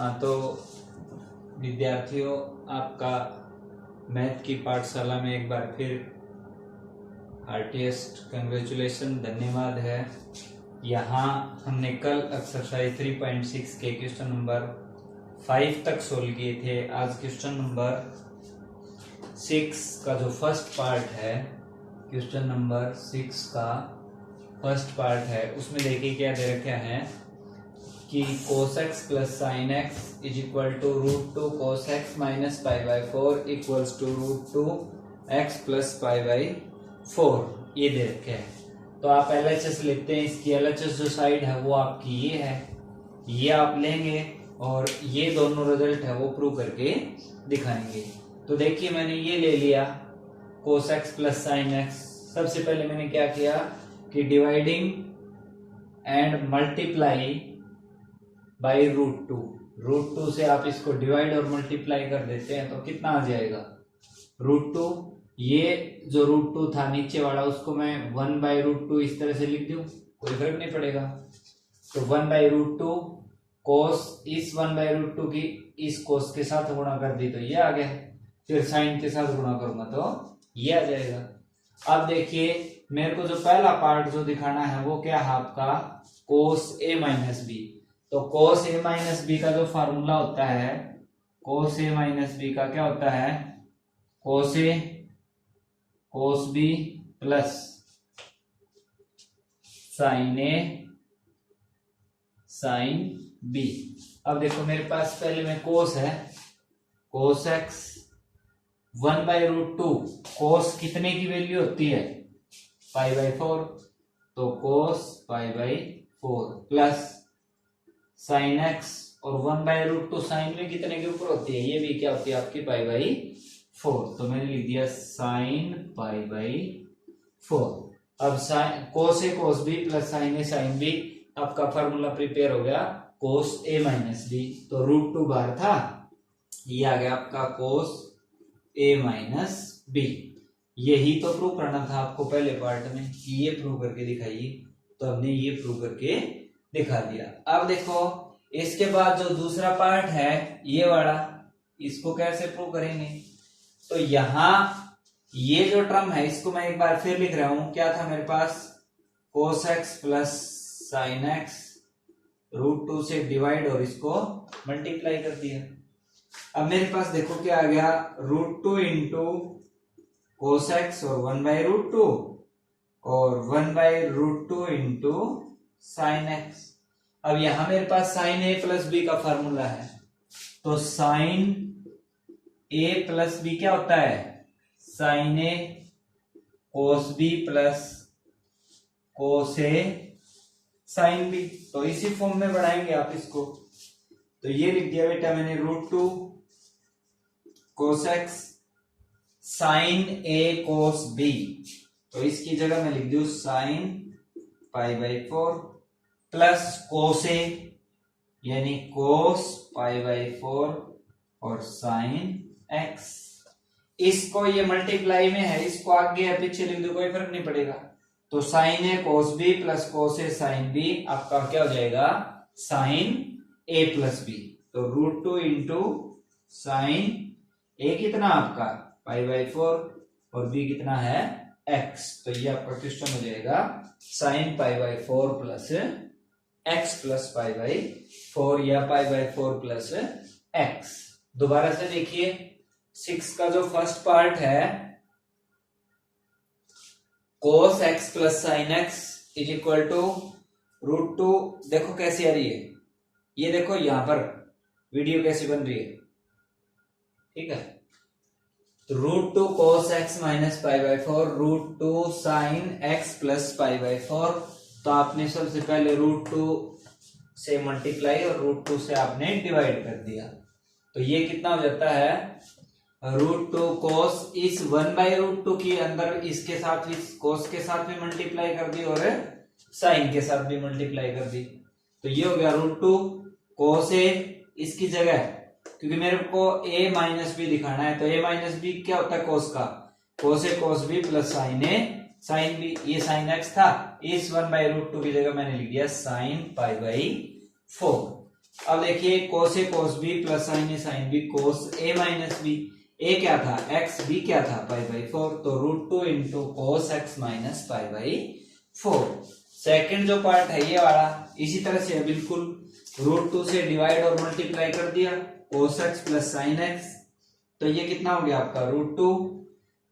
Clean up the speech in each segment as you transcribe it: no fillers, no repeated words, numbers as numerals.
हाँ तो विद्यार्थियों, आपका मैथ की पाठशाला में एक बार फिर हार्टिएस्ट कंग्रेचुलेशन, धन्यवाद है। यहाँ हमने कल एक्सरसाइज 3.6 के क्वेश्चन नंबर 5 तक सोल्व किए थे। आज क्वेश्चन नंबर 6 का जो फर्स्ट पार्ट है, क्वेश्चन नंबर 6 का फर्स्ट पार्ट है, उसमें देखिए क्या दे रखा है कि cos x plus sine X is equal to √2 cos x minus pi by 4 equals to √2 x plus pi by 4, ये दे रखे हैं। तो आप LHS लिखते हैं, इसकी LHS जो साइड है वो आपकी ये है, ये आप लेंगे और ये दोनों रिजल्ट है वो प्रूव करके दिखाएंगे। तो देखिए मैंने ये ले लिया cos x plus sine x. सबसे पहले मैंने क्या किया कि डिवाइडिंग एंड मल्टीप्लाई बाई √2 से आप इसको डिवाइड और मल्टीप्लाई कर देते हैं तो कितना आ जाएगा √2। ये जो √2 था नीचे वाला, उसको मैं 1/√2 इस तरह से लिख दूं, कोई फर्क नहीं पड़ेगा। तो 1/√2 cos, इस 1/√2 की इस cos के साथ गुणा कर दी तो ये आ गया, फिर साइन के साथ गुणा करूंगा तो ये आ जाएगा। अब देखिए मेरे को जो पहला पार्ट जो दिखाना है वो क्या है आपका cos a माइनस बी। तो cos a माइनस बी का जो फार्मूला होता है, cos a माइनस बी का क्या होता है, cos a cos b plus sin a sin b। अब देखो मेरे पास पहले में cos है, cos x 1/√2, cos कितने की वैल्यू होती है पाई बाई 4, तो cos pi by 4 plus sine x और 1/√2 साइन में कितने के ऊपर होती है, ये भी क्या होती है आपकी पाई बाई 4, तो मैंने लिख दिया साइन पाई बाई 4। अब sine cos a cos b plus sine a sine b, आपका फार्मूला प्रिपेयर हो गया cos a माइनस b। तो √2 बाहर था, ये आ गया आपका cos a माइनस b। यही तो प्रूव करना था आपको पहले पार्ट में, ये प्रूव करके दिखाइए, तो हमने ये प्रूव करके दिखा दिया। अब देखो इसके बाद जो दूसरा पार्ट है ये वाला, इसको कैसे प्रूव करेंगे। तो यहां ये जो टर्म है इसको मैं एक बार फिर लिख रहा हूं, क्या था मेरे पास cos x plus sine x √2 से डिवाइड और इसको मल्टीप्लाई कर दिया। अब मेरे पास देखो क्या आ गया √2 इंटू cos x और 1/√2 और 1/√2 इंटू साइन एक्स। अब यहां मेरे पास साइन a प्लस बी का फार्मूला है, तो साइन a प्लस बी क्या होता है, sine a cos b plus cos a sine b। तो इसी फॉर्म में बढ़ाएंगे आप इसको, तो ये लिख दिया बेटा मैंने √2 cos x sine a cos b, तो इसकी जगह मैं लिख दूं sine pi by 4 plus cos a यानी cos पाई बाई 4 और साइन x। इसको ये मल्टीप्लाई में है, इसको आगे या पीछे लिख दो कोई फर्क नहीं पड़ेगा। तो sine a cos b plus cos a sine b आपका क्या हो जाएगा साइन a प्लस b। तो √2 इंटू साइन a कितना आपका पाई बाई 4 और b कितना है x, तो ये आपका क्वेश्चन हो जाएगा sign pi by 4 plus x plus pi by 4 या पाई बाई 4 प्लस x। दोबारा से देखिए 6 का जो फर्स्ट पार्ट है cos x plus sine x is equal to √2, देखो कैसी आ रही है, ये देखो यहां पर वीडियो कैसी बन रही है, ठीक है। √2 cos x minus pi by 4 √2 sine x plus pi by 4। तो आपने सबसे पहले √2 से मल्टीप्लाई और √2 से आपने डिवाइड कर दिया, तो ये कितना हो जाता है √2 cos, इस 1/√2 के अंदर इसके साथ इस cos के साथ भी मल्टीप्लाई कर दी और साइन के साथ भी मल्टीप्लाई कर दी, तो ये हो गया √2 cos a, इसकी जगह क्योंकि मेरे को a माइनस बी दिखाना है, तो a माइनस बी क्या होता है cos का, cos a cos b plus sine a sine b, ये साइन x था, इस 1/√2 की जगह मैंने लिख दिया साइन पाई बाई 4। अब देखिए कोस ए cos B plus sine A sine B cos a minus B, ए क्या था एक्स, बी क्या था पाई बाई 4, तो √2 into cos x minus pi by 4। Second जो पार्ट है ये वाला इसी तरह से है बिल्कुल, √2 से डिवाइड और मल्टीप्लाई कर दिया cos x plus sine x, तो ये कितना हो गया आपका √2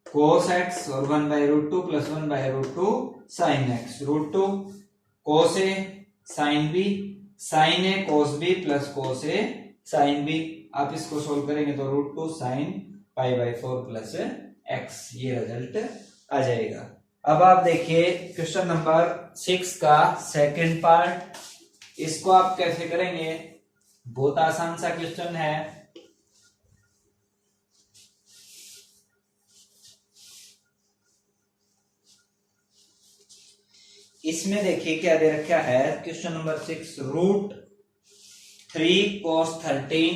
कोस एक्स और 1/√2 plus 1/√2 sine x, √2 cos A sine B, sine A cos B plus cos A sine B. आप इसको सोल्व करेंगे तो √2 sign pi by 4 plus x, ये रिजल्ट आ जाएगा। अब आप देखिए क्वेश्चन नंबर 6 का सेकंड पार्ट, इसको आप कैसे करेंगे, बहुत आसान सा क्वेश्चन है। इसमें देखिए क्या दे रखा है question number 6, √3 cos 13,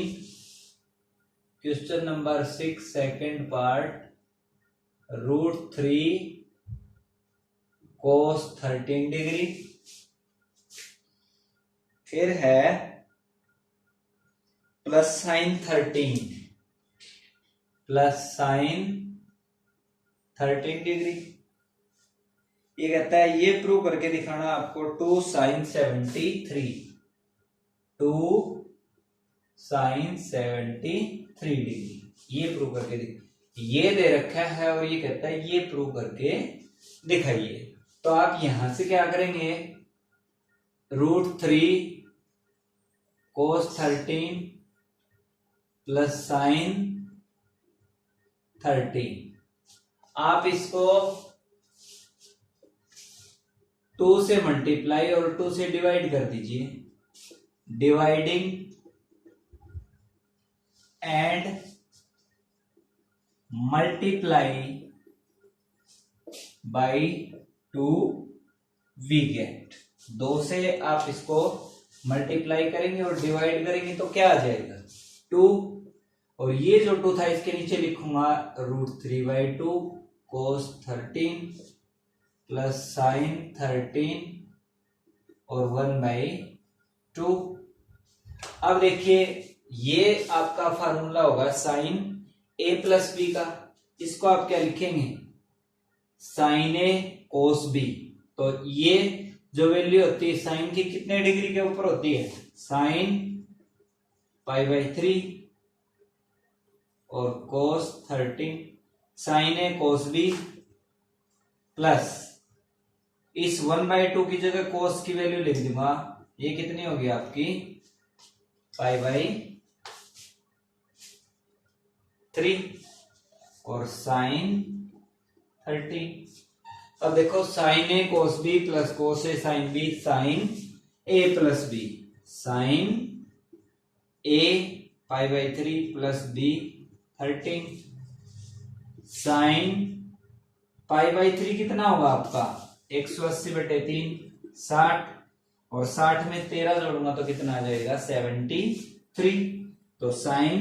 question number 6 second part, √3 cos 13 degree, फिर है प्लस साइन 13 डिग्री। ये कहता है ये प्रूव करके दिखाना आपको 2 sin 73 डिग्री, ये प्रूव करके ये दे रखा है और ये कहता है ये प्रूव करके दिखाइए। तो आप यहां से क्या करेंगे, √3 cos 13 प्लस साइन 13, आप इसको 2 से मल्टीप्लाई और 2 से डिवाइड कर दीजिए, dividing and multiply by 2 we get. 2 से आप इसको मल्टीप्लाई करेंगे और डिवाइड करेंगे तो क्या आ जाएगा 2, और ये जो 2 था इसके नीचे लिखूंगा √3/2 cos 13 प्लस साइन 13 और 1/2। अब देखिए ये आपका फार्मूला होगा साइन ए प्लस बी का, इसको आप क्या लिखेंगे साइन ए कोस बी। तो ये जो वैल्यू होती है साइन की कितने डिग्री के ऊपर होती है, साइन पाई बाई 3 और कोस 13 साइन ए कोस बी प्लस इस 1/2 की जगह कोस की वैल्यू लिख दूंगा, ये कितनी होगी आपकी पाई बाई 3 और साइन 30। अब देखो sine A cos B plus cos A sine B, sine A plus B, sine A pi by 3 plus B 13, sine pi by 3 कितना होगा आपका 180/3 60, और 60 में 13 जोड़ूंगा तो कितना आ जाएगा 73, तो साइन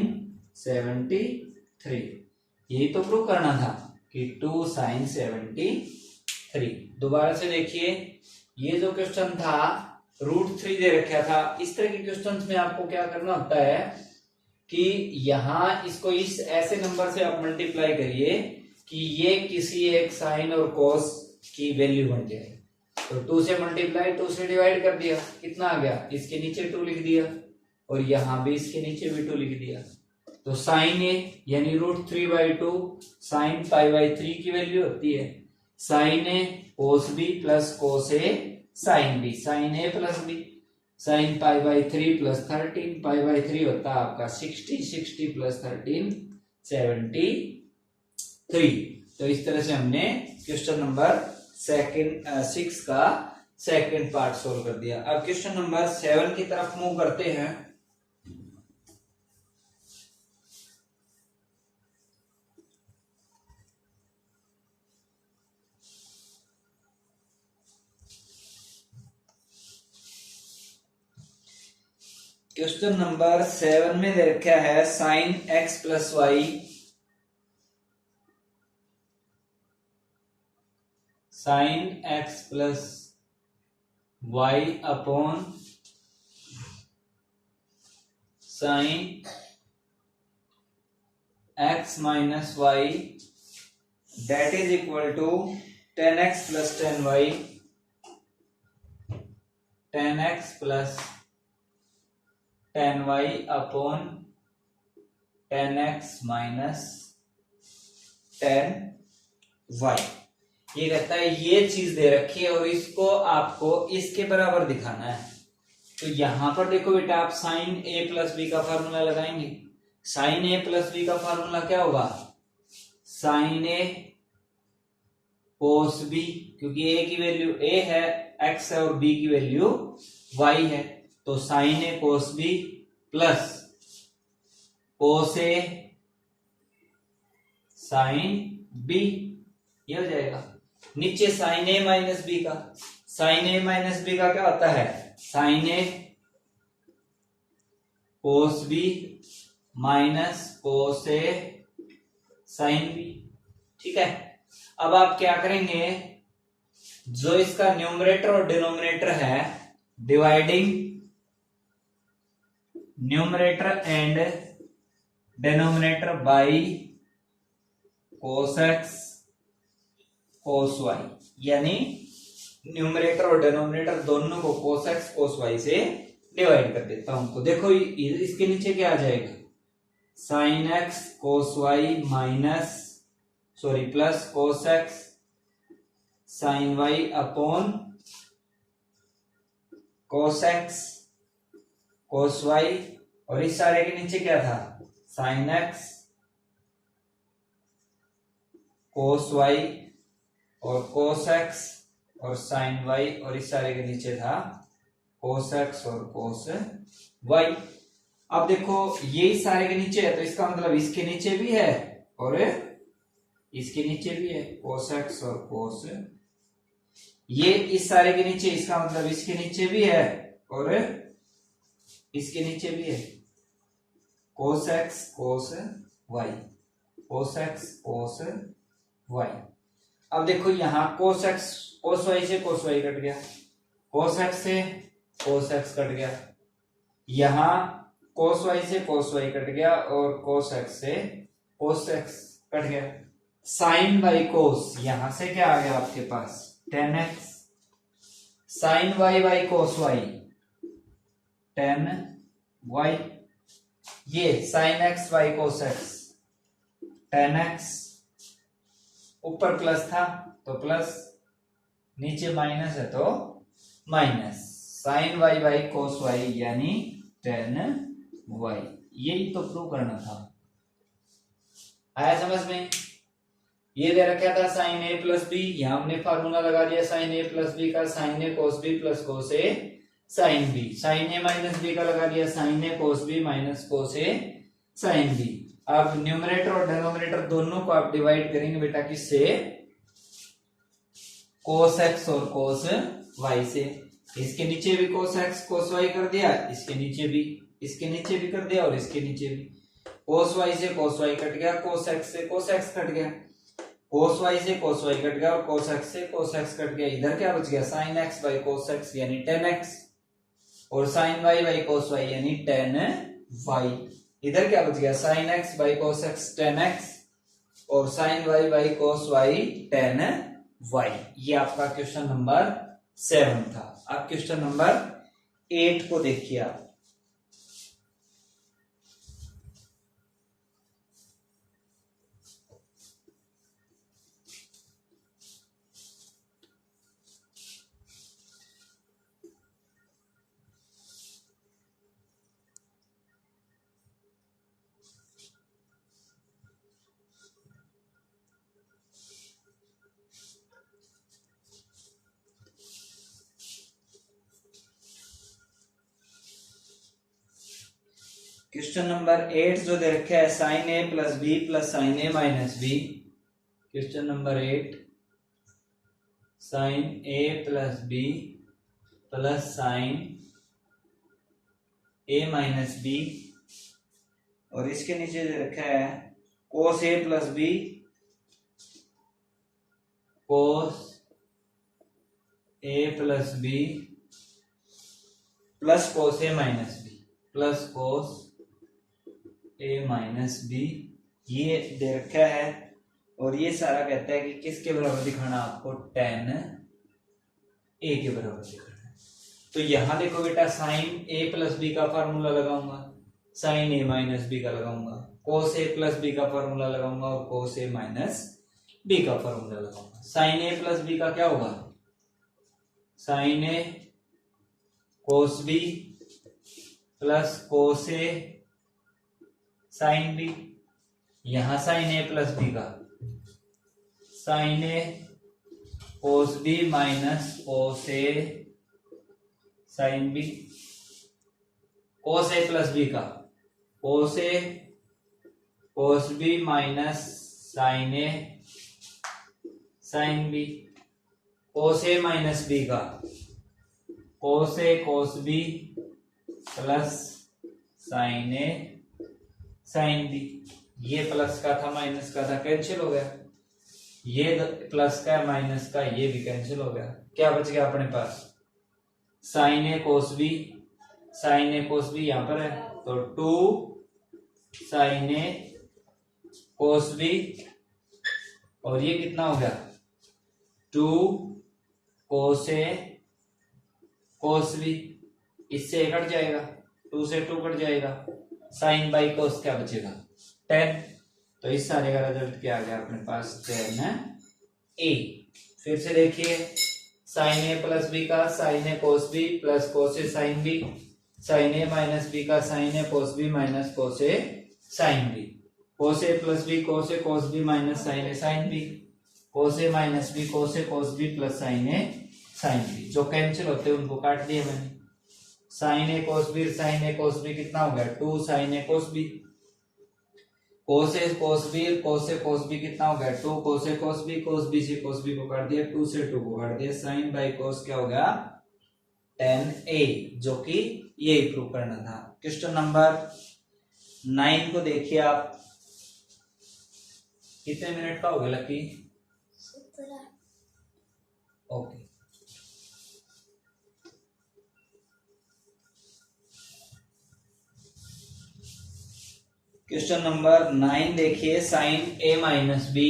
73। यही तो प्रूव करना था कि 2 sin 73। दोबारा से देखिए ये जो क्वेश्चन था √3 दे रखा था, इस तरह के क्वेश्चंस में आपको क्या करना होता है कि यहां इसको इस ऐसे नंबर से आप मल्टीप्लाई करिए कि ये किसी एक साइन और कोस की वैल्यू बन जाए। तो 2 से मल्टीप्लाई 2 से डिवाइड कर दिया, कितना आ गया, इसके नीचे 2 लिख दिया और यहां भी इसके नीचे भी 2 लिख दिया। तो साइन ए यानी √3/2 साइन पाई बाई 3 की वैल्यू होती है sine A cos B plus cos A sine B, sine A plus B, sine pi by 3 plus 13 pi by 3 होता है आपका 60 प्लस 13 73। तो इस तरह से हमने क्वेश्चन नंबर 6 का सेकंड पार्ट सोल्व कर दिया। अब क्वेश्चन नंबर 7 की तरफ मूव करते हैं। क्वेश्चन नंबर 7 में दे रखा है sine x plus Y, sine x plus Y upon sine x minus Y that is equal to 10x plus 10y 10x plus 10y upon 10x minus 10y। ये कहता है ये चीज दे रखी है और इसको आपको इसके बराबर दिखाना है। तो यहां पर देखो बेटा, आप साइन ए प्लस बी का फार्मूला लगाएंगे। साइन ए प्लस बी का फार्मूला क्या होगा? साइन ए कोस बी, क्योंकि ए की वैल्यू ए है, एक्स है, और बी की वैल्यू वाई है। तो sign A cos B plus cos A sine B, ये हो जाएगा। नीचे साइन ए माइनस बी का, साइन ए माइनस बी का क्या होता है? Sine A cos B minus cos A sine B. ठीक है, अब आप क्या करेंगे, जो इसका न्यूमरेटर और डिनोमिनेटर है, dividing numerator and denominator by cos x cos Y, यानी न्यूमरेटर और डिनोमिनेटर दोनों को कोस एक्स कोस वाई से डिवाइड कर देता हूं। तो देखो इसके नीचे क्या आ जाएगा? Sine x cos y minus plus cos x sine y upon cos x cos y, और इस सारे के नीचे क्या था? साइन एक्स कोस वाई और कोस एक्स और साइन वाई, और इस सारे के नीचे था कोस एक्स और कोस वाई। अब देखो ये सारे के नीचे है, तो इसका मतलब इसके नीचे भी है और इसके नीचे भी है कोस एक्स और कोस, ये इस सारे के नीचे, इसका मतलब इसके नीचे भी है और इसके नीचे भी है cos x cos Y, cos x cos Y. अब देखो यहां कोस एक्स कोस वाई से कोस वाई कट गया, कोस एक्स से कोस एक्स कट गया, यहां कोस वाई से कोस वाई कट गया और कोस एक्स से कोस एक्स कट गया। साइन बाई कोस, यहां से क्या आ गया आपके पास? 10x। Sine Y by cos Y 10y। ये sine X by cos X 10x, ऊपर प्लस था तो प्लस, नीचे माइनस है तो minus. Sine Y by cos Y यानी 10y। यही तो प्रूव करना था। आया समझ में? ये दे रखा था साइन ए प्लस बी, यहां हमने फार्मूला लगा दिया साइन ए प्लस बी का, sign A cos B plus cos A sine B. Sine a minus B का लगा दिया sign A cos B minus cos A sine B. अब न्यूमरेटर और डिनोमिनेटर दोनों को आप डिवाइड करेंगे बेटा किससे? कोस एक्स और कोस वाई से। इसके नीचे भी कोस एक्स कोस वाई कर दिया, इसके नीचे भी कर दिया और इसके नीचे भी। कोस वाई से कोस वाई कट गया, कोस एक्स से कोस एक्स कट गया, कोस वाई से कोस वाई कट गया और कोस एक्स से कोस एक्स कट गया। इधर क्या बच गया? Sine X by cos X यानी 10x और sine Y by cos Y यानी 10y। इधर क्या बच गया? Sine X by cos X 10x और sine Y by cos Y 10y। ये आपका क्वेश्चन नंबर 7 था। अब क्वेश्चन नंबर 8 को देखिए आप। क्वेश्चन नंबर 8 जो दे रखा है sine A plus b plus sine a minus b. Question number 8 sine A plus b plus sine a minus b, और इसके नीचे दे रखा है cos a plus b cos a plus b plus cos a minus b plus cos a minus b ये दे रखा है, और ये सारा कहता है कि किसके बराबर दिखाना आपको, tan ए के बराबर दिखाना है। तो यहां देखो बेटा साइन ए प्लस बी का फार्मूला लगाऊंगा, साइन ए माइनस बी का लगाऊंगा, कोस ए प्लस बी का फार्मूला लगाऊंगा और कोस ए माइनस बी का फार्मूला लगाऊंगा। साइन ए प्लस बी का क्या होगा, sign A cos B plus cos A sine B. यहां साइन ए प्लस बी का sign A cos B minus cos A sine B, cos a plus B का कोस ए cos B minus sign A sine B, cos a minus B का कोस ए cos B plus sine ए sine B. ये plus का था minus का था, cancel हो गया, ये प्लस का माइनस का ये भी कैंसिल हो गया। क्या बच गया अपने पास, साइन ए कोस बी, साइन ए कोस बी यहां पर है तो 2 साइन ए कोस बी, और ये कितना हो गया 2 कोस ए कोस बी, इससे कट जाएगा, 2 से 2 कट जाएगा, साइन बाई कोस क्या बचेगा 10। तो इस सारे का रिजल्ट क्या आ गया अपने पास 10 है ए। फिर से देखिए साइन ए प्लस बी का sign A cos B plus cos A sine B, sine a minus B का sign A cos B minus cos A sine B, cos a plus b cos A cos B minus sign A sine B, cos a minus B cos A cos B plus sine A sine B. जो cancel होते हैं उनको काट दिया मैंने, sign ए cos B कितना हो गया 2 साइन ए कोस बी, कोस ए कोस बी कितना हो गया 2 कोस ए कोस बी से कोस बी को काट दिया, 2 से 2 को काट दिया, साइन बाई कोस क्या हो गया 10 ए, जो कि ये प्रूव करना था। क्वेश्चन नंबर 9 को देखिए आप, कितने मिनट का हो गया लकी, 17। ओके। क्वेश्चन नंबर 9 देखिए, sine a minus b,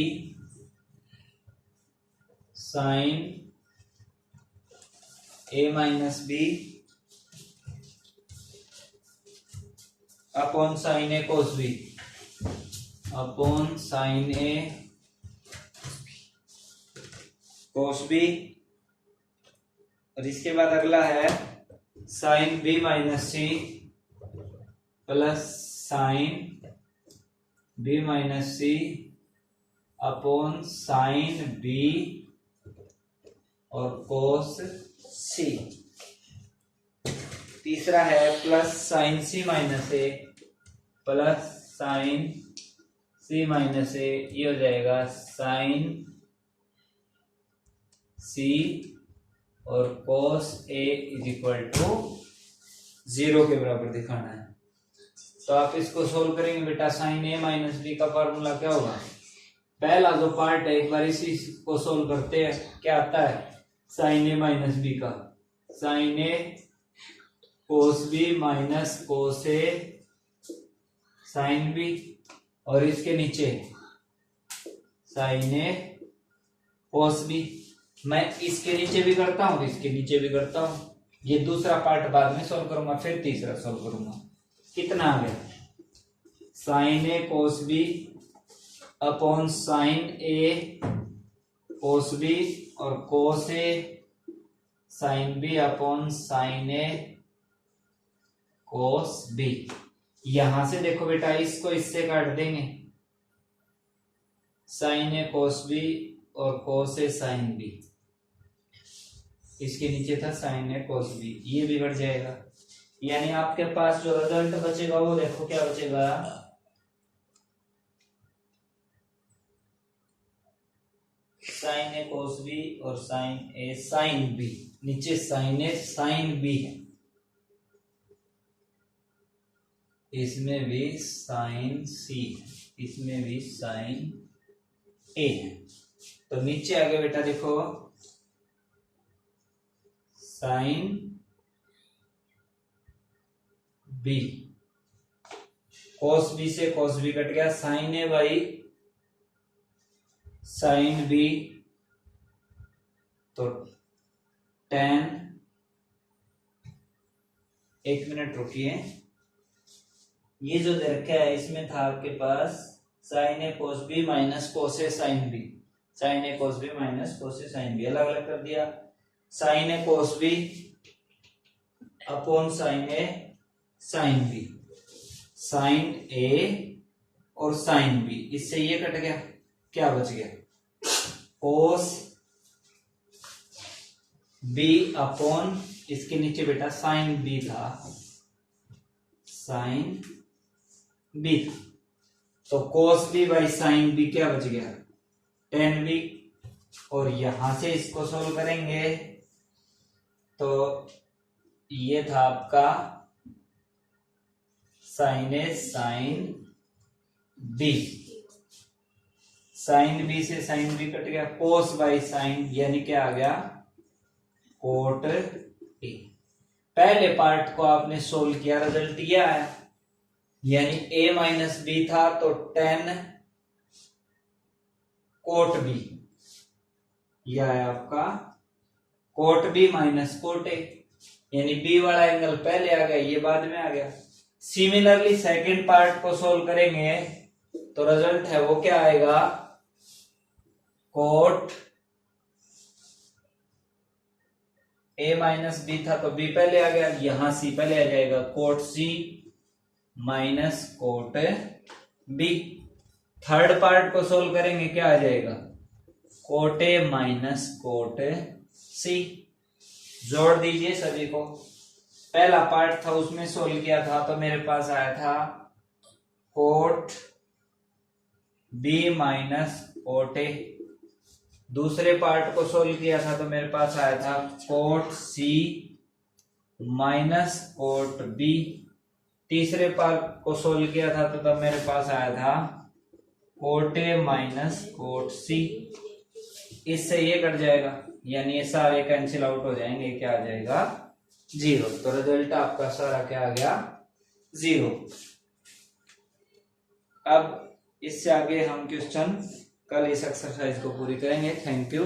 sine a minus b upon sine A cos b, upon sine A cos b, और इसके बाद अगला है sine b minus c plus sine b minus c upon sine b और cos c. तीसरा है plus sine c minus a plus sine c minus a, ये हो जाएगा साइन सी और cos a is equal to 0 के बराबर दिखाना है। तो आप इसको सोल्व करेंगे बेटा, साइन ए माइनस बी का फॉर्मूला क्या होगा, पहला जो पार्ट है एक बार इसी को सोल्व करते हैं, क्या आता है साइन ए माइनस बी का sign A cos B minus cos A sine b, और इसके नीचे साइन ए कोस बी। मैं इसके नीचे भी करता हूं, इसके नीचे भी करता हूं, ये दूसरा पार्ट बाद में सोल्व करूंगा, फिर तीसरा सोल्व करूंगा। कितना आ गया साइन ए कोस बी अपॉन साइन ए कोस बी और cos A sine B upon sine A cos B. यहां से देखो बेटा, इसको इससे काट देंगे, साइन ए कोस बी और कोस ए साइन बी, इसके नीचे था साइन ए कोस बी, ये भी कट जाएगा। यानी आपके पास जो रिजल्ट बचेगा वो देखो क्या बचेगा, साइन ए कोस बी और साइन ए साइन बी, नीचे साइन ए साइन बी है, इसमें भी साइन सी है, इसमें भी साइन ए है। तो नीचे आगे बेटा देखो साइन बी cos b से cos b कट गया, sin a by sin b, तो tan, एक मिनट रुकिए, ये जो दे रखा है इसमें था आपके पास sin a cos b minus cos a sin b, sin a cos b minus cos a sin b, अलग अलग कर दिया, sin a cos b upon sin a sin b, sin a और sin b, इससे ये cut गया, क्या बच गया, cos b अपॉन, इसके नीचे बेटा sin b था, sin b था, तो cos b by sin b क्या बच गया, tan b, और यहां से इसको सोल्व करेंगे तो ये था आपका sin a sin b, sin b से sin b कट गया, cos बाई sin यानी क्या आ गया, cot a। पहले पार्ट को आपने सोल्व किया, रिजल्ट ये आया, यानी a माइनस बी था तो tan cot b, यह है आपका cot b minus cot a, यानी b वाला एंगल पहले आ गया, ये बाद में आ गया। सिमिलरली सेकंड पार्ट को सोल्व करेंगे तो रिजल्ट है वो क्या आएगा, cot a माइनस बी था तो b पहले आ गया, यहां c पहले आ जाएगा, cot c minus cot b। Third part को सोल्व करेंगे क्या आ जाएगा, cot a minus cot c। जोड़ दीजिए सभी को, पहला पार्ट था उसमें सोल्व किया था तो मेरे पास आया था cot b minus cot a, दूसरे पार्ट को सोल्व किया था तो मेरे पास आया था cot c minus cot b, तीसरे पार्ट को सोल्व किया था तो तब मेरे पास आया था cot a minus cot c, इससे ये कट जाएगा, यानी ये सारे कैंसिल आउट हो जाएंगे, क्या आ जाएगा, 0, तो रिजल्ट आपका सारा क्या आ गया, 0। अब इससे आगे हम क्वेश्चन कल इस एक्सरसाइज को पूरी करेंगे। Thank you.